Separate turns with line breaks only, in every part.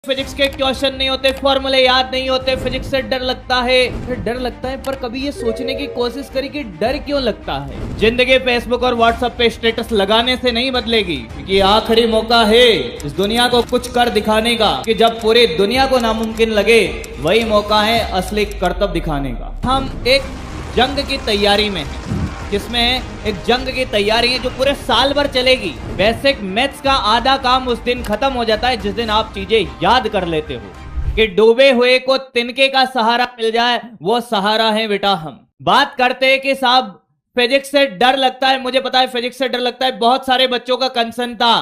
Physics के question नहीं होते, फॉर्मूले याद नहीं होते, फिजिक्स से डर लगता है। डर लगता है, पर कभी ये सोचने की कोशिश करी कि डर क्यों लगता है। जिंदगी फेसबुक और व्हाट्सएप पे स्टेटस लगाने से नहीं बदलेगी, क्योंकि आखिरी मौका है इस दुनिया को कुछ कर दिखाने का। कि जब पूरी दुनिया को नामुमकिन लगे, वही मौका है असली करतब दिखाने का। हम एक जंग की तैयारी में हैं, जिसमें एक जंग की तैयारी है जो पूरे साल भर चलेगी। बेसिक मैथ्स का आधा काम उस दिन खत्म हो जाता है जिस दिन आप चीजें याद कर लेते हो। कि डूबे हुए को तिनके का सहारा मिल जाए, वो सहारा है बेटा हम। बात करते हैं कि साहब फिजिक्स से डर लगता है। मुझे पता है फिजिक्स से डर लगता है। बहुत सारे बच्चों का कंसर्न था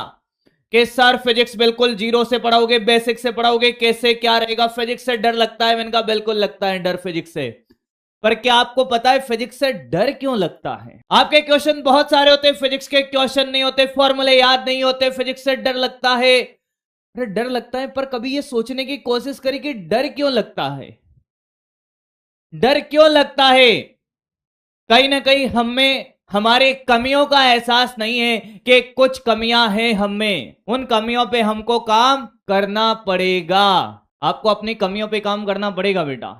कि सर फिजिक्स बिल्कुल जीरो से पढ़ाओगे, बेसिक से पढ़ाओगे, कैसे क्या रहेगा, फिजिक्स से डर लगता है। मैंने कहा बिल्कुल लगता है डर फिजिक्स से, पर क्या आपको पता है फिजिक्स से डर क्यों लगता है? आपके क्वेश्चन बहुत सारे होते हैं, फिजिक्स के क्वेश्चन नहीं होते, फॉर्मूले याद नहीं होते, फिजिक्स से डर लगता है। अरे डर लगता है, पर कभी ये सोचने की कोशिश करी कि डर क्यों लगता है। डर क्यों लगता है? कहीं ना कहीं हमें हमारे कमियों का एहसास नहीं है कि कुछ कमियां हैं हमें। उन कमियों पे हमको काम करना पड़ेगा। आपको अपनी कमियों पे काम करना पड़ेगा बेटा,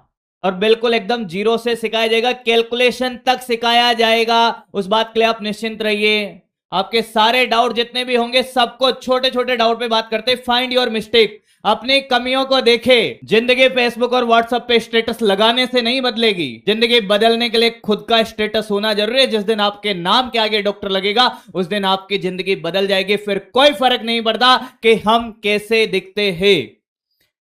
और बिल्कुल एकदम जीरो से सिखाया जाएगा, कैलकुलेशन तक सिखाया जाएगा। उस बात के लिए आप निश्चिंत रहिए। आपके सारे डाउट जितने भी होंगे, सबको छोटे छोटे डाउट पे बात करते, फाइंड योर मिस्टेक। अपनी कमियों को देखे। जिंदगी फेसबुक और व्हाट्सएप पे स्टेटस लगाने से नहीं बदलेगी। जिंदगी बदलने के लिए खुद का स्टेटस होना जरूरी है। जिस दिन आपके नाम के आगे डॉक्टर लगेगा, उस दिन आपकी जिंदगी बदल जाएगी। फिर कोई फर्क नहीं पड़ता कि हम कैसे दिखते हैं।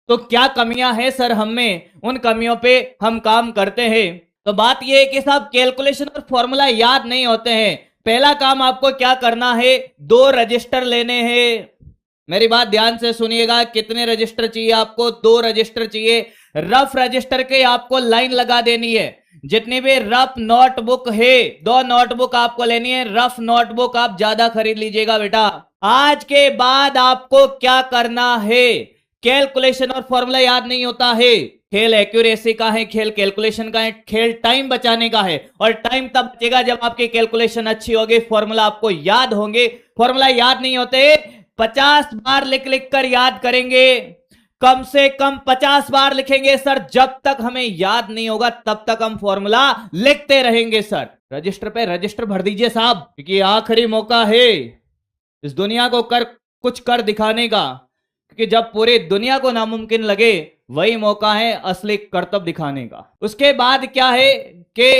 तो क्या कमियां हैं सर हम में, उन कमियों पे हम काम करते हैं। तो बात यह है कि साहब कैलकुलेशन और फॉर्मूला याद नहीं होते हैं। पहला काम आपको क्या करना है, 2 रजिस्टर लेने हैं। मेरी बात ध्यान से सुनिएगा। कितने रजिस्टर चाहिए आपको? 2 रजिस्टर चाहिए। रफ रजिस्टर के आपको लाइन लगा देनी है। जितनी भी रफ नोटबुक है, 2 नोटबुक आपको लेनी है। रफ नोटबुक आप ज्यादा खरीद लीजिएगा बेटा। आज के बाद आपको क्या करना है, कैलकुलेशन और फॉर्मूला याद नहीं होता है। खेल एक्यूरेसी का है, खेल कैलकुलेशन का है, खेल टाइम बचाने का है। और टाइम तब बचेगा जब आपकी कैलकुलेशन अच्छी होगी, फॉर्मूला आपको याद होंगे। फॉर्मूला याद नहीं होते, 50 बार लिख लिख कर याद करेंगे। कम से कम 50 बार लिखेंगे सर। जब तक हमें याद नहीं होगा तब तक हम फॉर्मूला लिखते रहेंगे सर। रजिस्टर पे रजिस्टर भर दीजिए साहब, क्योंकि आखिरी मौका है इस दुनिया को कुछ कर दिखाने का। कि जब पूरी दुनिया को नामुमकिन लगे, वही मौका है असली करतब दिखाने का। उसके बाद क्या है कि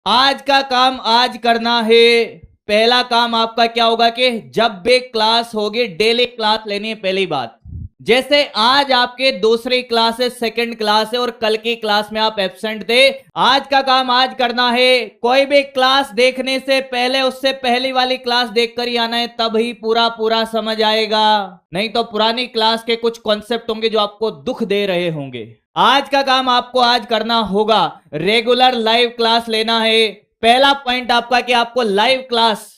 आज का काम आज करना है। पहला काम आपका क्या होगा कि जब भी क्लास होगी, डेली क्लास लेनी है। पहली बात, जैसे आज आपके दूसरी क्लास है, सेकंड क्लास है, और कल की क्लास में आप एब्सेंट थे, आज का काम आज करना है। कोई भी क्लास देखने से पहले उससे पहली वाली क्लास देखकर ही आना है, तब ही पूरा पूरा समझ आएगा। नहीं तो पुरानी क्लास के कुछ कॉन्सेप्ट होंगे जो आपको दुख दे रहे होंगे। आज का काम आपको आज करना होगा। रेगुलर लाइव क्लास लेना है। पहला पॉइंट आपका कि आपको लाइव क्लास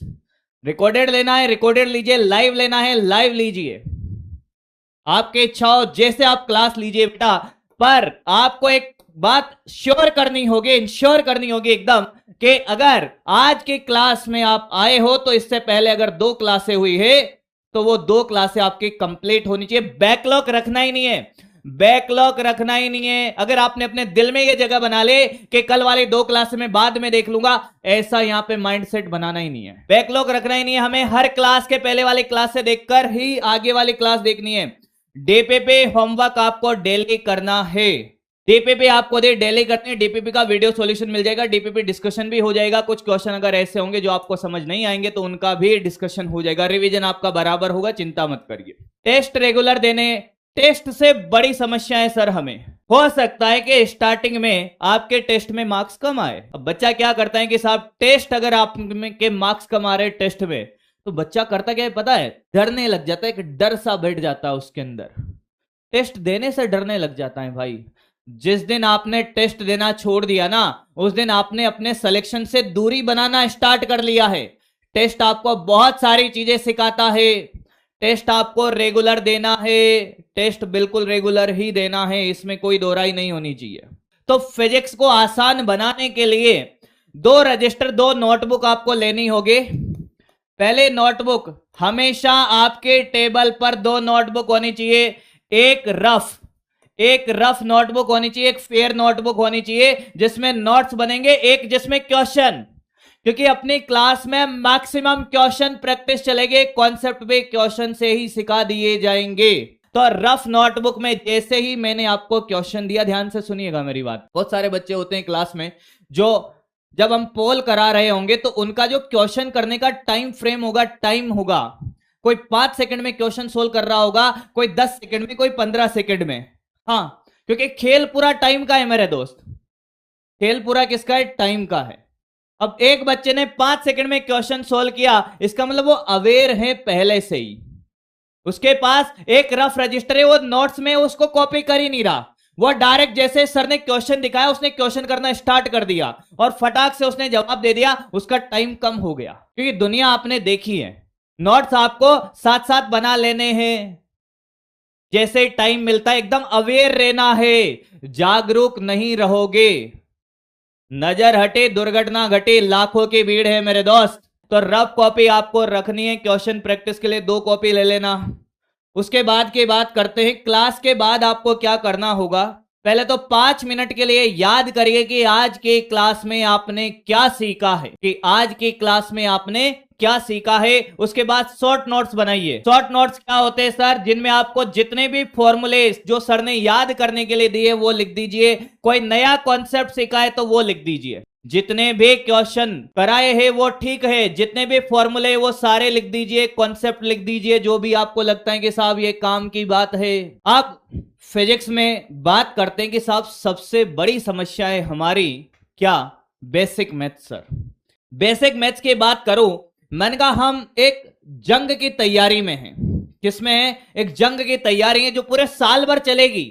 रिकॉर्डेड लेना है, रिकॉर्डेड लीजिए। लाइव लेना है, लाइव लीजिए। आपके इच्छा हो जैसे आप क्लास लीजिए बेटा, पर आपको एक बात श्योर करनी होगी, इंश्योर करनी होगी एकदम, कि अगर आज की क्लास में आप आए हो तो इससे पहले अगर 2 क्लासें हुई है तो वो 2 क्लासें आपकी कंप्लीट होनी चाहिए। बैकलॉग रखना ही नहीं है, बैकलॉग रखना ही नहीं है। अगर आपने अपने दिल में ये जगह बना ले कि कल वाली 2 क्लास में बाद में देख लूंगा, ऐसा यहां पे माइंडसेट बनाना ही नहीं है। बैकलॉग रखना ही नहीं है। हमें हर क्लास के पहले वाली क्लास से देखकर ही आगे वाली क्लास देखनी है। डीपीपी होमवर्क आपको डेली करना है। डीपीपी आपको डेली करते हैं। डीपीपी का वीडियो सॉल्यूशन मिल जाएगा, डीपीपी डिस्कशन भी हो जाएगा। कुछ क्वेश्चन अगर ऐसे होंगे जो आपको समझ नहीं आएंगे तो उनका भी डिस्कशन हो जाएगा। रिवीजन आपका बराबर होगा, चिंता मत करिए। टेस्ट रेगुलर देने। टेस्ट से बड़ी समस्या है सर हमें। हो सकता है कि स्टार्टिंग में आपके टेस्ट में मार्क्स कम आए। अब बच्चा क्या करता है कि साहब टेस्ट अगर आप के मार्क्स कम आ रहे टेस्ट में, तो बच्चा करता क्या है पता है, डरने लग जाता है। कि डर सा बैठ जाता है उसके अंदर। टेस्ट देने से डरने लग जाता है भाई। जिस दिन आपने टेस्ट देना छोड़ दिया ना, उस दिन आपने अपने सिलेक्शन से दूरी बनाना स्टार्ट कर लिया है। टेस्ट आपको बहुत सारी चीजें सिखाता है। टेस्ट आपको रेगुलर देना है। टेस्ट बिल्कुल रेगुलर ही देना है, इसमें कोई दोहराई नहीं होनी चाहिए। तो फिजिक्स को आसान बनाने के लिए 2 रजिस्टर, 2 नोटबुक आपको लेनी होगी। पहले नोटबुक, हमेशा आपके टेबल पर 2 नोटबुक होनी चाहिए। एक रफ नोटबुक होनी चाहिए, एक फेयर नोटबुक होनी चाहिए जिसमें नोट्स बनेंगे, एक जिसमें क्वेश्चन, क्योंकि अपनी क्लास में मैक्सिमम क्वेश्चन प्रैक्टिस चलेगी, कॉन्सेप्ट पे क्वेश्चन से ही सिखा दिए जाएंगे। तो रफ नोटबुक में जैसे ही मैंने आपको क्वेश्चन दिया, ध्यान से सुनिएगा मेरी बात। बहुत सारे बच्चे होते हैं क्लास में जो जब हम पोल करा रहे होंगे तो उनका जो क्वेश्चन करने का टाइम फ्रेम होगा, टाइम होगा, कोई 5 सेकंड में क्वेश्चन सोल्व कर रहा होगा, कोई 10 सेकंड में, कोई 15 सेकंड में। हाँ, क्योंकि खेल पूरा टाइम का है मेरे दोस्त, खेल पूरा किसका है? टाइम का है। अब एक बच्चे ने 5 सेकंड में क्वेश्चन सोल्व किया, इसका मतलब वो अवेयर है पहले से ही, उसके पास एक रफ रजिस्टर है, वो नोट्स में उसको कॉपी कर ही नहीं रहा, वो डायरेक्ट जैसे सर ने क्वेश्चन दिखाया उसने क्वेश्चन करना स्टार्ट कर दिया और फटाक से उसने जवाब दे दिया, उसका टाइम कम हो गया। क्योंकि दुनिया आपने देखी है, नोट्स आपको साथ साथ बना लेने हैं, जैसे टाइम मिलता है एकदम अवेयर रहना है, जागरूक नहीं रहोगे, नजर हटे दुर्घटना घटे, लाखों की भीड़ है मेरे दोस्त। तो रफ कॉपी आपको रखनी है, क्वेश्चन प्रैक्टिस के लिए 2 कॉपी ले लेना। उसके बाद की बात करते हैं, क्लास के बाद आपको क्या करना होगा। पहले तो 5 मिनट के लिए याद करिए कि आज के क्लास में आपने क्या सीखा है, कि आज की क्लास में आपने क्या सीखा है। उसके बाद शॉर्ट नोट्स बनाइए। शॉर्ट नोट्स क्या होते हैं सर? जिनमें आपको जितने भी फॉर्मूले जो सर ने याद करने के लिए दिए वो लिख दीजिए, कोई नया कॉन्सेप्ट सीखा है तो वो लिख दीजिए, जितने भी क्वेश्चन कराए हैं वो ठीक है, जितने भी फॉर्मूले वो सारे लिख दीजिए, कॉन्सेप्ट लिख दीजिए, जो भी आपको लगता है कि साहब ये काम की बात है। आप फिजिक्स में बात करते हैं कि साहब सबसे बड़ी समस्या है हमारी क्या? Basic maths. Sir basic maths की बात करूं, मैंने कहा हम एक जंग की तैयारी में हैं। किसमें है? एक जंग की तैयारी है जो पूरे साल भर चलेगी,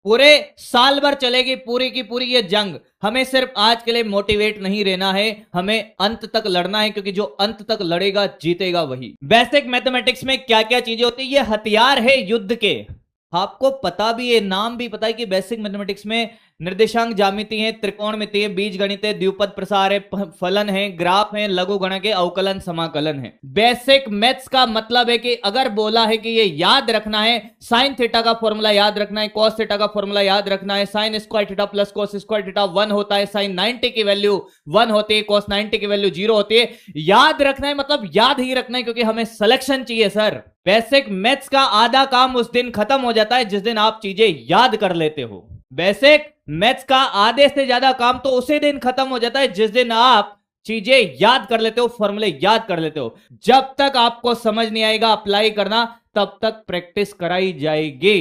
पूरे साल भर चलेगी पूरी की पूरी ये जंग। हमें सिर्फ आज के लिए मोटिवेट नहीं रहना है, हमें अंत तक लड़ना है, क्योंकि जो अंत तक लड़ेगा जीतेगा वही। बेसिक मैथमेटिक्स में क्या क्या चीजें होती है? ये हथियार है युद्ध के, आपको पता भी है, नाम भी पता है कि बेसिक मैथमेटिक्स में निर्देशांक ज्यामिति है, त्रिकोणमिति है, बीजगणित है, द्विपद प्रसार है, फलन है, ग्राफ है, लघु गणक है, अवकलन समाकलन है। बेसिक मैथ्स का मतलब है कि अगर बोला है कि ये याद रखना है, साइन थीटा का फॉर्मूला याद रखना है, कॉस थीटा का फॉर्मूला याद रखना है, sine square theta plus cos square theta 1 होता है, साइन 90 की वैल्यू 1 होती है, कॉस 90 की वैल्यू 0 होती है। याद रखना है मतलब याद ही रखना है, क्योंकि हमें सिलेक्शन चाहिए सर। बेसिक मैथ्स का आधा काम उस दिन खत्म हो जाता है जिस दिन आप चीजें याद कर लेते हो। बेसिक मैथ्स का आधे से ज्यादा काम तो उसी दिन खत्म हो जाता है जिस दिन आप चीजें याद कर लेते हो, फॉर्मूले याद कर लेते हो। जब तक आपको समझ नहीं आएगा अप्लाई करना, तब तक प्रैक्टिस कराई जाएगी,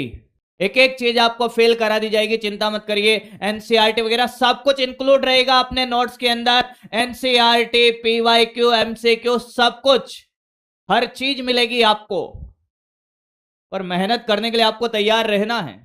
एक एक चीज आपको फेल करा दी जाएगी, चिंता मत करिए। एनसीईआरटी वगैरह सब कुछ इंक्लूड रहेगा अपने नोट्स के अंदर, एनसीईआरटी, पीवाईक्यू, एमसीक्यू, सब कुछ, हर चीज मिलेगी आपको। पर मेहनत करने के लिए आपको तैयार रहना है।